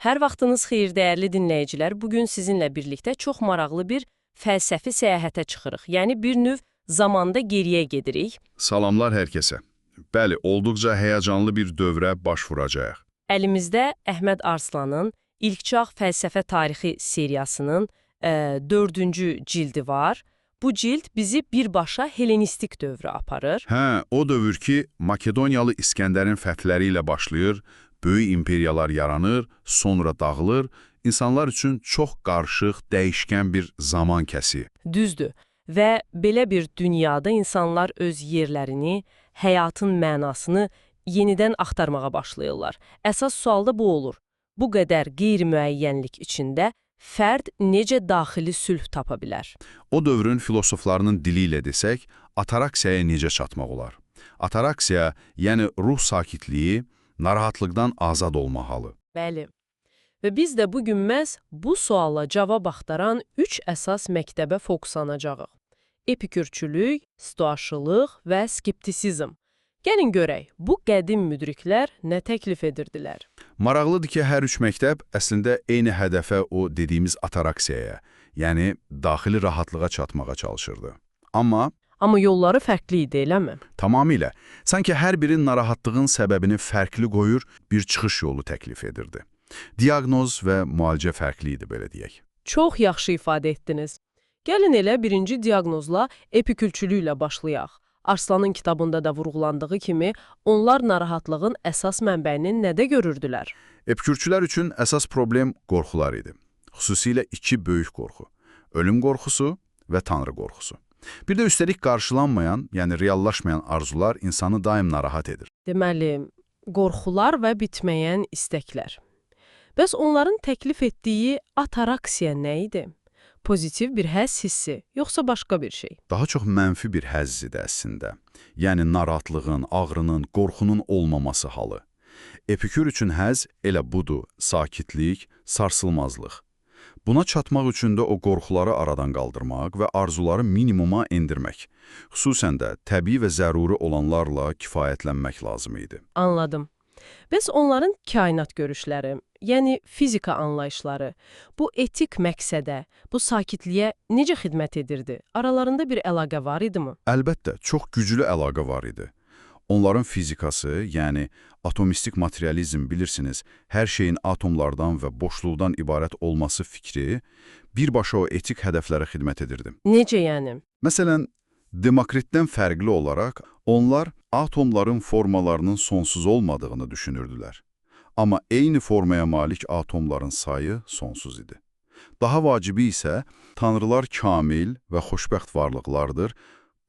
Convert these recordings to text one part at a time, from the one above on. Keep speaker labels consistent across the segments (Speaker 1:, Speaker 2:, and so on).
Speaker 1: Hər vaxtınız xeyir, dəyərli dinləyicilər. Bugün sizinlə birlikdə çox maraqlı bir fəlsəfi səyahətə çıxırıq. Yəni bir növ zamanda geriyə gedirik.
Speaker 2: Salamlar hər kəsə. Bəli, olduqca həyəcanlı bir dövrə baş vuracağıq.
Speaker 1: Əlimizdə Əhməd Arslanın İlkçağ Fəlsəfə Tarixi seriyasının 4-cü cildi var. Bu cild bizi birbaşa Helenistik dövrə aparır.
Speaker 2: O dövr ki, Makedoniyalı İskəndərin fəthləri ilə başlayır, böyük imperiyalar yaranır, sonra dağılır, insanlar üçün çox qarışıq, dəyişkən bir zaman kəsi.
Speaker 1: Düzdür. Və belə bir dünyada insanlar öz yerlərini, həyatın mənasını yenidən axtarmağa başlayırlar. Əsas sual da bu olur. Bu qədər qeyri-müəyyənlik içində fərd necə daxili sülh tapa bilər?
Speaker 2: O dövrün filosoflarının dili ilə desək, ataraksiyaya necə çatmaq olar? Ataraksiya, yəni ruh sakitliyi, narahatlıqdan azad olma halı.
Speaker 1: Bəli. Və biz də bugün məhz bu suala cavab axtaran 3 əsas məktəbə fokuslanacağıq. Epikürçülük, stoaşılıq və skeptisizm. Gəlin görək, bu qədim müdriklər nə təklif edirdilər?
Speaker 2: Maraqlıdır ki, hər üç məktəb əslində eyni hədəfə, o dediyimiz ataraksiyaya, yəni daxili rahatlığa çatmağa çalışırdı. Amma
Speaker 1: yolları fərqli idi, eləmi?
Speaker 2: tamamilə. Sanki hər biri narahatlığın səbəbini fərqli qoyur, bir çıxış yolu təklif edirdi. Diaqnoz və müalicə fərqli idi, belə deyək.
Speaker 1: Çox yaxşı ifadə etdiniz. Gəlin elə birinci diaqnozla epikürçülüklə başlayaq. Arslanın kitabında da vurğulandığı kimi, onlar narahatlığın əsas mənbəyini nədə görürdülər?
Speaker 2: Epikürçülər üçün əsas problem qorxular idi. Xüsusilə iki böyük qorxu. Ölüm qorxusu və Tanrı qorxusu. Bir də üstəlik qarşılanmayan, yəni reallaşmayan arzular insanı daim narahat edir.
Speaker 1: Deməli, qorxular və bitməyən istəklər. Bəs onların təklif etdiyi ataraksiya nə idi? Pozitiv bir həzz hissi, yoxsa başqa bir şey?
Speaker 2: Daha çox mənfi bir həzz idi əslində. Yəni narahatlığın, ağrının, qorxunun olmaması halı. Epikür üçün həzz elə budur, sakitlik, sarsılmazlıq. Buna çatmaq üçün də o qorxuları aradan qaldırmaq və arzuları minimuma endirmək. Xüsusən də təbii və zəruri olanlarla kifayətlənmək lazım idi.
Speaker 1: Anladım. Bəs onların kainat görüşləri, yəni fizika anlayışları, bu etik məqsədə, bu sakitliyə necə xidmət edirdi? Aralarında bir əlaqə var idimi?
Speaker 2: Əlbəttə, çox güclü əlaqə var idi. Onların fizikası, yəni atomistik materializm bilirsiniz, hər şeyin atomlardan və boşluqdan ibarət olması fikri birbaşa o etik hədəflərə xidmət edirdi.
Speaker 1: Necə yəni?
Speaker 2: Məsələn, Demokritdən fərqli olaraq onlar atomların formalarının sonsuz olmadığını düşünürdülər. Amma eyni formaya malik atomların sayı sonsuz idi. Daha vacibi isə tanrılar kamil və xoşbəxt varlıqlardır,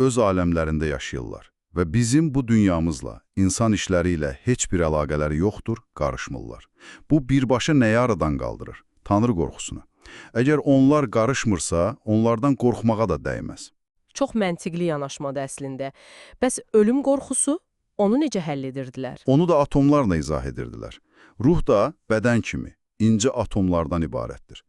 Speaker 2: öz aləmlərində yaşayırlar və bizim bu dünyamızla, insan işləri ilə heç bir əlaqələri yoxdur, qarışmırlar. Bu birbaşa nəyi aradan qaldırır? Tanrı qorxusunu. Əgər onlar qarışmırsa, onlardan qorxmağa da dəyməz.
Speaker 1: Çox məntiqli yanaşmadı əslində. Bəs ölüm qorxusu, onu necə həll edirdilər?
Speaker 2: Onu da atomlarla izah edirdilər. Ruh da bədən kimi, incə atomlardan ibarətdir.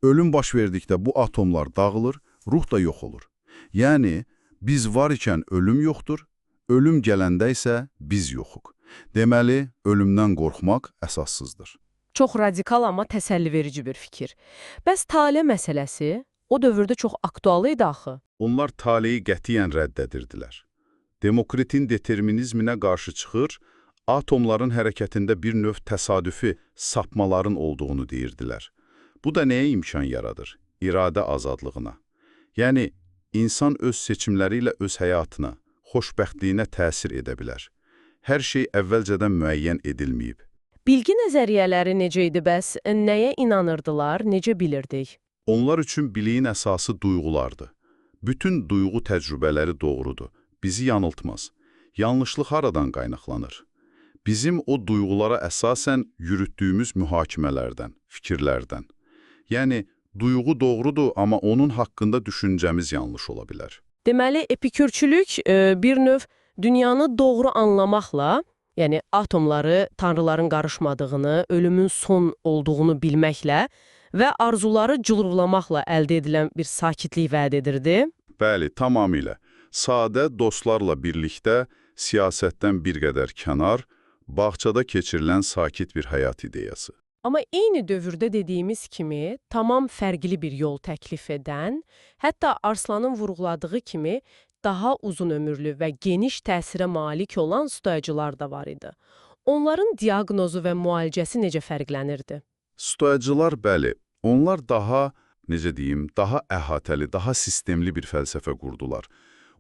Speaker 2: Ölüm baş verdikdə bu atomlar dağılır, ruh da yox olur. Yəni, biz var ikən ölüm yoxdur, ölüm gələndə isə biz yoxuq. Deməli, ölümdən qorxmaq əsassızdır.
Speaker 1: Çox radikal, amma təsəlliverici bir fikir. Bəs tale məsələsi o dövrdə çox aktual idi axı.
Speaker 2: Onlar taleyi qətiyyən rədd edirdilər. Demokritin determinizminə qarşı çıxır, atomların hərəkətində bir növ təsadüfi sapmaların olduğunu deyirdilər. Bu da nəyə imkan yaradır? İradə azadlığına. Yəni, insan öz seçimləri ilə öz həyatına, xoşbəxtliyinə təsir edə bilər. Hər şey əvvəlcədən müəyyən edilməyib.
Speaker 1: Bilgi nəzəriyyələri necə idi bəs? Nəyə inanırdılar, necə bilirdik?
Speaker 2: Onlar üçün biliyin əsası duyğulardı. Bütün duyğu təcrübələri doğrudur, bizi yanıltmaz. Yanlışlıq haradan qaynaqlanır? Bizim o duyğulara əsasən yürütdüyümüz mühakimələrdən, fikirlərdən. Yəni, duyğu doğrudur, amma onun haqqında düşüncəmiz yanlış ola bilər.
Speaker 1: Deməli, epikürçülük bir növ dünyanı doğru anlamaqla, yəni atomları, tanrıların qarışmadığını, ölümün son olduğunu bilməklə və arzuları cılırlamaqla əldə edilən bir sakitlik vəd edirdi.
Speaker 2: Bəli, tamamilə. Sadə dostlarla birlikdə siyasətdən bir qədər kənar, bağçada keçirilən sakit bir həyat ideyası.
Speaker 1: Amma eyni dövrdə dediyimiz kimi tamam fərqli bir yol təklif edən, hətta Arslanın vurğuladığı kimi daha uzun ömürlü və geniş təsirə malik olan stoacılar da var idi. Onların diaqnozu və müalicəsi necə fərqlənirdi?
Speaker 2: Stoacılar, bəli, onlar daha, necə deyim, daha əhatəli, daha sistemli bir fəlsəfə qurdular.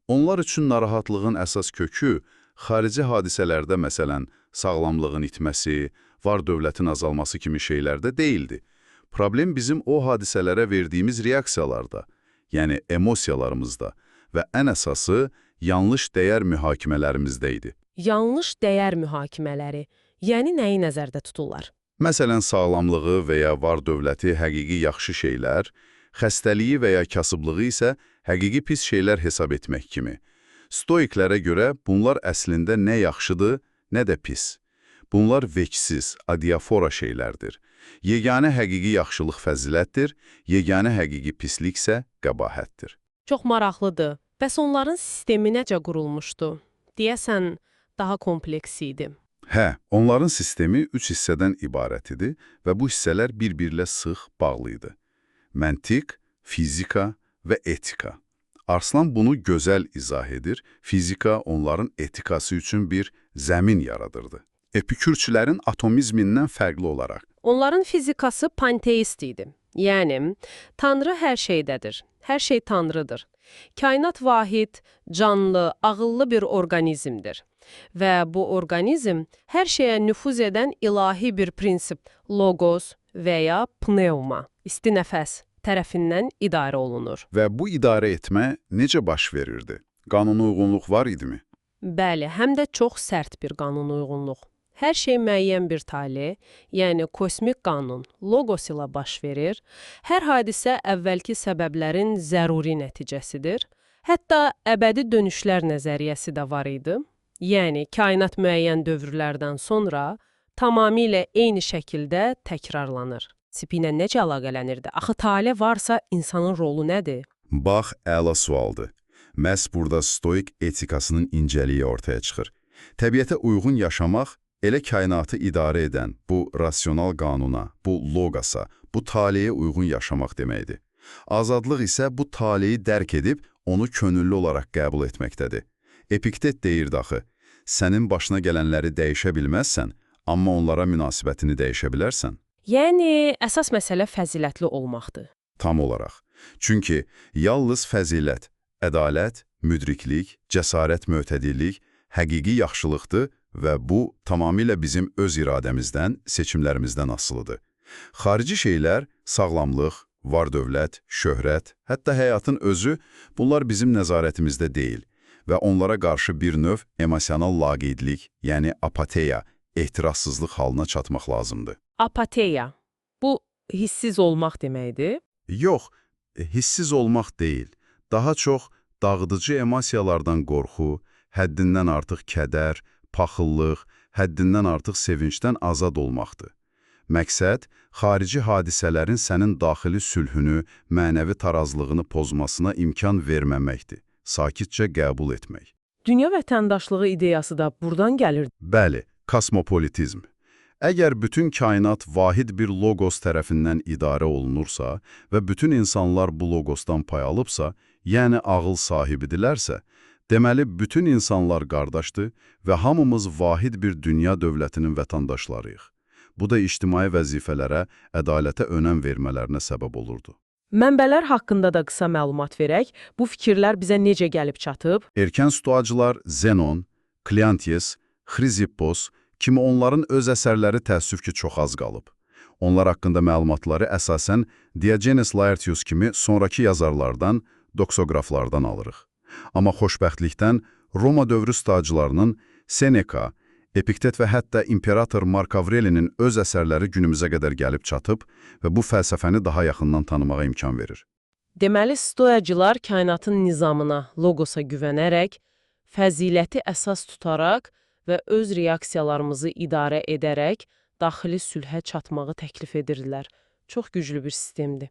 Speaker 2: Onlar üçün narahatlığın əsas kökü xarici hadisələrdə, məsələn, sağlamlığın itməsi, var dövlətin azalması kimi şeylərdə deyildi. Problem bizim o hadisələrə verdiyimiz reaksiyalarda, yəni emosiyalarımızda və ən əsası yanlış dəyər mühakimələrimizdə idi.
Speaker 1: Yanlış dəyər mühakimələri, yəni nəyi nəzərdə tuturlar?
Speaker 2: Məsələn, sağlamlığı və ya var dövləti həqiqi yaxşı şeylər, xəstəliyi və ya kasıblığı isə həqiqi pis şeylər hesab etmək kimi. Stoiklərə görə bunlar əslində nə yaxşıdır, nə də pis. Bunlar vecsiz, adiafora şeylərdir. Yeganə həqiqi yaxşılıq fəzilətdir, yeganə həqiqi pislik isə qəbahətdir.
Speaker 1: Çox maraqlıdır. Bəs onların sistemi necə qurulmuşdu? Deyəsən, daha kompleks idi.
Speaker 2: Hə, onların sistemi 3 hissədən ibarət idi və bu hissələr bir-birlə sıx bağlı idi. Məntiq, fizika və etika. Arslan bunu gözəl izah edir, fizika onların etikası üçün bir zəmin yaradırdı. Epikürçülərin atomizmindən fərqli olaraq.
Speaker 1: Onların fizikası panteist idi. Yəni, Tanrı hər şeydədir, hər şey Tanrıdır. Kainat vahid, canlı, ağıllı bir orqanizmdir. Və bu orqanizm hər şeyə nüfuz edən ilahi bir prinsip, logos və ya pneuma, isti nəfəs tərəfindən idarə olunur.
Speaker 2: Və bu idarə etmə necə baş verirdi? Qanuna uyğunluq var idimi?
Speaker 1: Bəli, həm də çox sərt bir qanuna uyğunluq. Hər şey müəyyən bir tale, yəni kosmik qanun, logos ilə baş verir. Hər hadisə əvvəlki səbəblərin zəruri nəticəsidir. Hətta əbədi dönüşlər nəzəriyyəsi də var idi. Yəni, kainat müəyyən dövrlərdən sonra tamamilə eyni şəkildə təkrarlanır. Tipi ilə necə əlaqələnirdi? Axı tale varsa insanın rolu nədir?
Speaker 2: Bax, əla sualdır. Məhz burada stoik etikasının incəliyi ortaya çıxır. Təbiətə uyğun yaşamaq, elə kainatı idarə edən bu rasional qanuna, bu logosa, bu taleyə uyğun yaşamaq deməkdir. Azadlıq isə bu taleyi dərk edib, onu könüllü olaraq qəbul etməkdədir. Epiktet deyirdi axı, sənin başına gələnləri dəyişə bilməzsən, amma onlara münasibətini dəyişə bilərsən.
Speaker 1: Yəni, əsas məsələ fəzilətli olmaqdır.
Speaker 2: Tam olaraq. Çünki yalnız fəzilət, ədalət, müdriklik, cəsarət, mötədillik, həqiqi yaxşılıqdır və bu tamamilə bizim öz iradəmizdən, seçimlərimizdən asılıdır. Xarici şeylər, sağlamlıq, var dövlət, şöhrət, hətta həyatın özü, bunlar bizim nəzarətimizdə deyil və onlara qarşı bir növ emosional laqeydlik, yəni apateya, ehtirassızlıq halına çatmaq lazımdır.
Speaker 1: Apateya. Bu hissiz olmaq deməkdir.
Speaker 2: Yox, hissiz olmaq deyil. Daha çox dağıdıcı emosiyalardan qorxu, həddindən artıq kədər, paxıllıq, həddindən artıq sevincdən azad olmaqdır. Məqsəd, xarici hadisələrin sənin daxili sülhünü, mənəvi tarazlığını pozmasına imkan verməməkdir. Sakitcə qəbul etmək.
Speaker 1: Dünya vətəndaşlığı ideyası da buradan gəlir.
Speaker 2: Bəli, kosmopolitizm. Əgər bütün kainat vahid bir logos tərəfindən idarə olunursa və bütün insanlar bu logosdan pay alıbsa, yəni ağıl sahibidirlərsə, deməli bütün insanlar qardaşdır və hamımız vahid bir dünya dövlətinin vətəndaşlarıyıq. Bu da ictimai vəzifələrə, ədalətə önəm vermələrinə səbəb olurdu.
Speaker 1: Mənbələr haqqında da qısa məlumat verək. Bu fikirlər bizə necə gəlib çatıb?
Speaker 2: Erkən stoacılar Zenon, Kleantes, Xrizippos kimi onların öz əsərləri təəssüf ki, çox az qalıb. Onlar haqqında məlumatları əsasən Diogenes Laertius kimi sonraki yazarlardan, doksoqraflardan alırıq. Amma xoşbəxtlikdən Roma dövrü stoacılarının Seneca, Epiktet və hətta İmperator Mark Avrelinin öz əsərləri günümüzə qədər gəlib çatıb və bu fəlsəfəni daha yaxından tanımağa imkan verir.
Speaker 1: Deməli, stoacılar kainatın nizamına, logosa güvənərək, fəziləti əsas tutaraq və öz reaksiyalarımızı idarə edərək daxili sülhə çatmağı təklif edirdilər. Çox güclü bir sistemdir.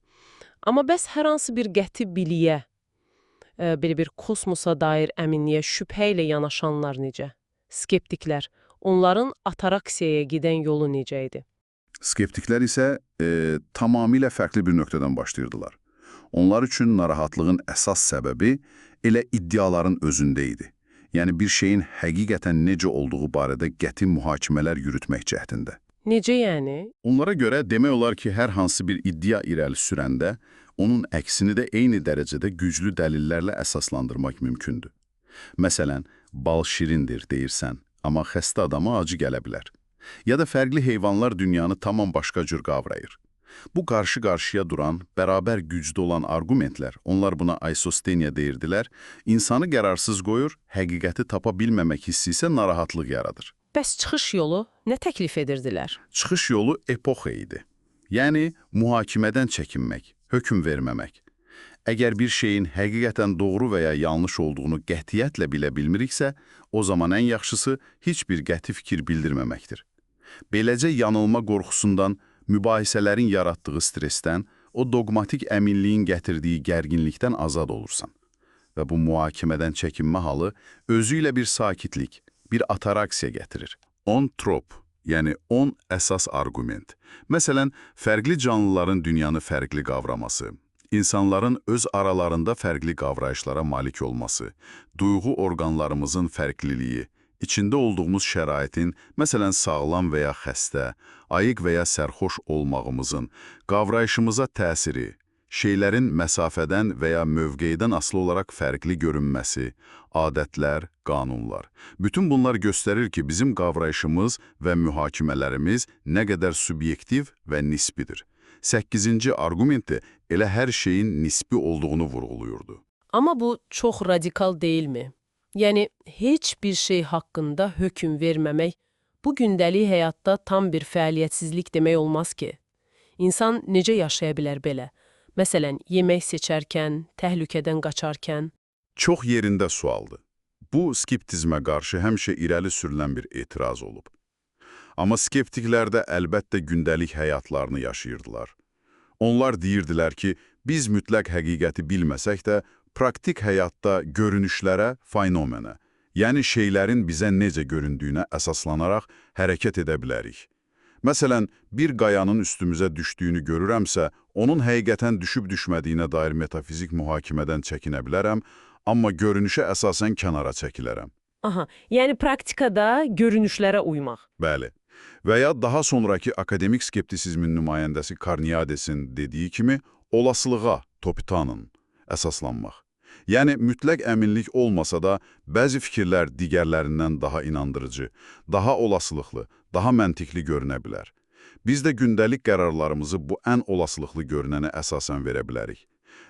Speaker 1: Amma bəs hər hansı bir qəti biliyə, belə bir kosmosa dair əminliyə şübhə ilə yanaşanlar necə? Skeptiklər, Onların ataraksiyaya gedən yolu necə idi?
Speaker 2: Skeptiklər isə tamamilə fərqli bir nöqtədən başlayırdılar. Onlar üçün narahatlığın əsas səbəbi elə iddiaların özündə idi. Yəni bir şeyin həqiqətən necə olduğu barədə qəti mühakimələr yürütmək cəhdində.
Speaker 1: Necə yəni?
Speaker 2: Onlara görə demək olar ki, hər hansı bir iddia irəli sürəndə, onun əksini də eyni dərəcədə güclü dəlillərlə əsaslandırmaq mümkündür. Məsələn, bal şirindir deyirsən, amma xəstə adama acı gələ bilər. Ya da fərqli heyvanlar dünyanı tamam başqa cür qavrayır. Bu qarşı-qarşıya duran, bərabər gücdə olan argumentlər, onlar buna aisosteniya deyirdilər, insanı qərarsız qoyur, həqiqəti tapa bilməmək hissi isə narahatlıq yaradır.
Speaker 1: Bəs çıxış yolu nə təklif edirdilər?
Speaker 2: Çıxış yolu epoxa idi. Yəni, mühakimədən çəkinmək, hökm verməmək. Əgər bir şeyin həqiqətən doğru və ya yanlış olduğunu qətiyyətlə bilə bilmiriksə, o zaman ən yaxşısı heç bir qəti fikir bildirməməkdir. Beləcə yanılma qorxusundan, mübahisələrin yaratdığı stressdən, o dogmatik əminliyin gətirdiyi gərginlikdən azad olursan. Və bu mühakimədən çəkinmə halı özü ilə bir sakitlik, bir ataraksiya gətirir. 10 trop, yəni 10 əsas argument. Məsələn, fərqli canlıların dünyanı fərqli qavraması, insanların öz aralarında fərqli qavrayışlara malik olması, duyğu orqanlarımızın fərqliliyi, içində olduğumuz şəraitin, məsələn, sağlam və ya xəstə, ayıq və ya sərxoş olmağımızın, qavrayışımıza təsiri, şeylərin məsafədən və ya mövqeydən asılı olaraq fərqli görünməsi, adətlər, qanunlar. Bütün bunlar göstərir ki, bizim qavrayışımız və mühakimələrimiz nə qədər subyektiv və nisbidir. 8-ci argumenti elə hər şeyin nisbi olduğunu vurğuluyurdu.
Speaker 1: Amma bu çox radikal deyilmi? Yəni, heç bir şey haqqında hökm verməmək, bu gündəlik həyatda tam bir fəaliyyətsizlik demək olmaz ki. İnsan necə yaşaya bilər belə? Məsələn, yemək seçərkən, təhlükədən qaçarkən.
Speaker 2: Çox yerində sualdır. Bu, skeptizmə qarşı həmişə irəli sürülən bir etiraz olub. Amma skeptiklər də əlbəttə gündəlik həyatlarını yaşayırdılar. Onlar deyirdilər ki, biz mütləq həqiqəti bilməsək də, praktik həyatda görünüşlərə, fenomenə, yəni şeylərin bizə necə göründüyünə əsaslanaraq hərəkət edə bilərik. Məsələn, bir qayanın üstümüzə düşdüyünü görürəmsə, onun həqiqətən düşüb-düşmədiyinə dair metafizik mühakimədən çəkinə bilərəm, amma görünüşə əsasən kənara çəkilərəm.
Speaker 1: Aha, yəni praktikada görünüşlərə uymaq.
Speaker 2: Bəli. Və ya daha sonraki akademik skeptisizmin nümayəndəsi Karniadesin dediyi kimi, olasılığa, topitanın əsaslanmaq. Yəni, mütləq əminlik olmasa da, bəzi fikirlər digərlərindən daha inandırıcı, daha olasılıqlı, daha məntiqli görünə bilər. Biz də gündəlik qərarlarımızı bu ən olasılıqlı görünənə əsasən verə bilərik.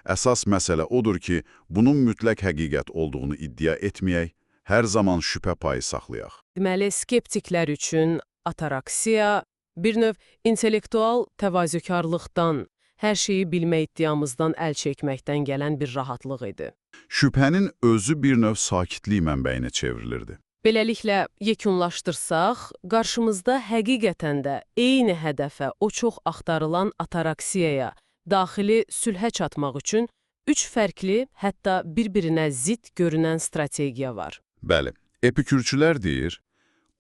Speaker 2: Əsas məsələ odur ki, bunun mütləq həqiqət olduğunu iddia etməyək, hər zaman şübhə payı saxlayaq.
Speaker 1: Deməli, skeptiklər üçün ataraksiya bir növ intellektual təvazökarlıqdan, hər şeyi bilmə iddiamızdan əl çəkməkdən gələn bir rahatlıq idi.
Speaker 2: Şübhənin özü bir növ sakitlik mənbəyinə çevrilirdi.
Speaker 1: Beləliklə, yekunlaşdırsaq, qarşımızda həqiqətən də eyni hədəfə, o çox axtarılan ataraksiyaya, daxili sülhə çatmaq üçün 3 fərqli, hətta bir-birinə zidd görünən strategiya var.
Speaker 2: Bəli, epikürçülər deyir,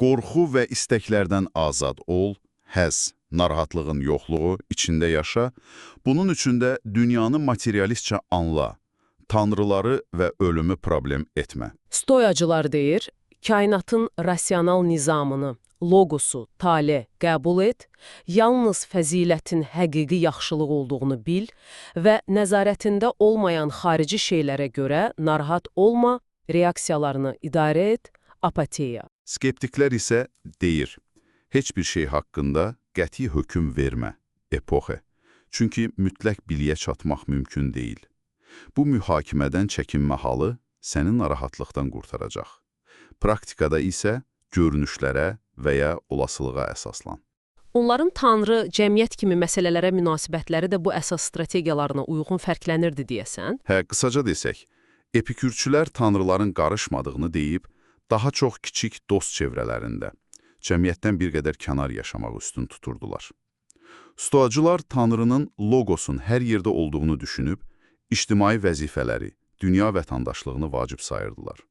Speaker 2: qorxu və istəklərdən azad ol, həzz, narahatlığın yoxluğu, içində yaşa, bunun üçün də dünyanı materialistcə anla, tanrıları və ölümü problem etmə.
Speaker 1: Stoyacılar deyir, kainatın rasional nizamını, logosu, tale qəbul et, yalnız fəzilətin həqiqi yaxşılıq olduğunu bil və nəzarətində olmayan xarici şeylərə görə narahat olma, reaksiyalarını idarə et, apatiya.
Speaker 2: Skeptiklər isə deyir, heç bir şey haqqında qəti hökm vermə, epoxe. Çünki mütləq biliyə çatmaq mümkün deyil. Bu mühakimədən çəkinmə halı səni narahatlıqdan qurtaracaq. Praktikada isə görünüşlərə və ya olasılığa əsaslan.
Speaker 1: Onların tanrı, cəmiyyət kimi məsələlərə münasibətləri də bu əsas strategiyalarına uyğun fərqlənirdi deyəsən?
Speaker 2: Qısaca desək, epikürçülər tanrıların qarışmadığını deyib, daha çox kiçik dost çevrələrində, cəmiyyətdən bir qədər kənar yaşamaq üstün tuturdular. Stoacılar tanrının logosun hər yerdə olduğunu düşünüb, ictimai vəzifələri, dünya vətəndaşlığını vacib sayırdılar.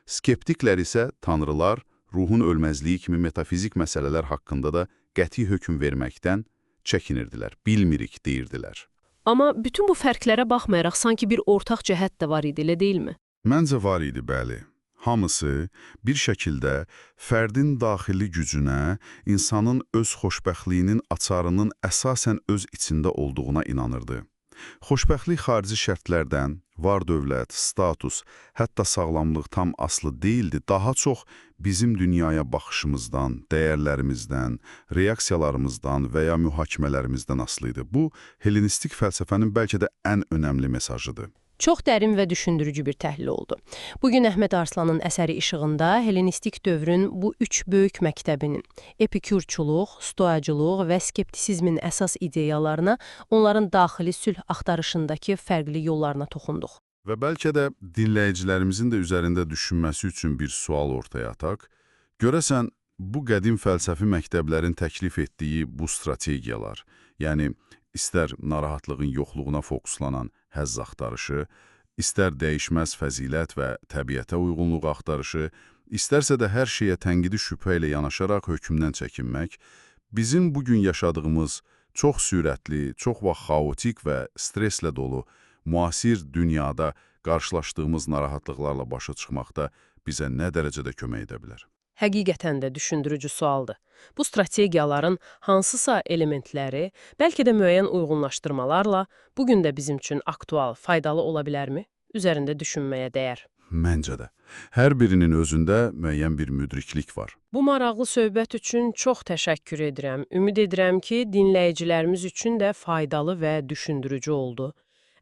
Speaker 2: Skeptiklər isə tanrılar ruhun ölməzliyi kimi metafizik məsələlər haqqında da qəti hökm verməkdən çəkinirdilər, bilmirik deyirdilər.
Speaker 1: Amma bütün bu fərqlərə baxmayaraq sanki bir ortaq cəhət də var idi, elə deyilmi?
Speaker 2: Məncə var idi, bəli. Hamısı bir şəkildə fərdin daxili gücünə, insanın öz xoşbəxtliyinin açarının əsasən öz içində olduğuna inanırdı. Xoşbəxtlik xarici şərtlərdən, var-dövlət, status, hətta sağlamlıq tam aslı deyildi, daha çox bizim dünyaya baxışımızdan, dəyərlərimizdən, reaksiyalarımızdan və ya mühakimələrimizdən asılı idi. Bu, Hellenistik fəlsəfənin bəlkə də ən önəmli mesajıdır.
Speaker 1: Çox dərin və düşündürücü bir təhlil oldu. Bugün Əhməd Arslanın əsəri işığında Hellenistik dövrün bu üç böyük məktəbinin, epikurçuluq, stoacılıq və skeptisizmin əsas ideyalarına, onların daxili sülh axtarışındakı fərqli yollarına toxunduq.
Speaker 2: Və bəlkə də dinləyicilərimizin də üzərində düşünməsi üçün bir sual ortaya ataq. Görəsən, bu qədim fəlsəfi məktəblərin təklif etdiyi bu strategiyalar, yəni istər narahatlığın yoxluğuna fokuslanan həzz axtarışı, istər dəyişməz fəzilət və təbiətə uyğunluq axtarışı, istərsə də hər şeyə tənqidi şübhə ilə yanaşaraq hökmdən çəkinmək, bizim bugün yaşadığımız çox sürətli, çox vaxt xaotik və stresslə dolu, müasir dünyada qarşılaşdığımız narahatlıqlarla başa çıxmaqda bizə nə dərəcədə kömək edə bilər?
Speaker 1: Həqiqətən də düşündürücü sualdır. Bu strategiyaların hansısa elementləri, bəlkə də müəyyən uyğunlaşdırmalarla bugün də bizim üçün aktual, faydalı ola bilərmi? Üzərində düşünməyə dəyər.
Speaker 2: Məncə də. Hər birinin özündə müəyyən bir müdriklik var.
Speaker 1: Bu maraqlı söhbət üçün çox təşəkkür edirəm. Ümid edirəm ki, dinləyicilərimiz üçün də faydalı və düşündürücü oldu.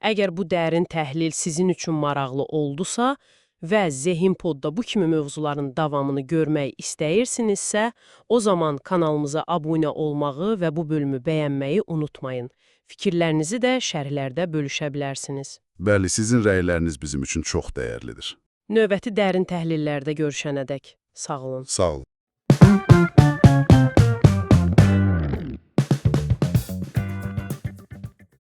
Speaker 1: Əgər bu dərin təhlil sizin üçün maraqlı oldusa və Zehin Podda bu kimi mövzuların davamını görmək istəyirsinizsə, o zaman kanalımıza abunə olmağı və bu bölümü bəyənməyi unutmayın. Fikirlərinizi də şərhlərdə bölüşə bilərsiniz.
Speaker 2: Bəli, sizin rəyləriniz bizim üçün çox dəyərlidir.
Speaker 1: Növbəti dərin təhlillərdə görüşənədək sağ olun.
Speaker 2: Sağ olun.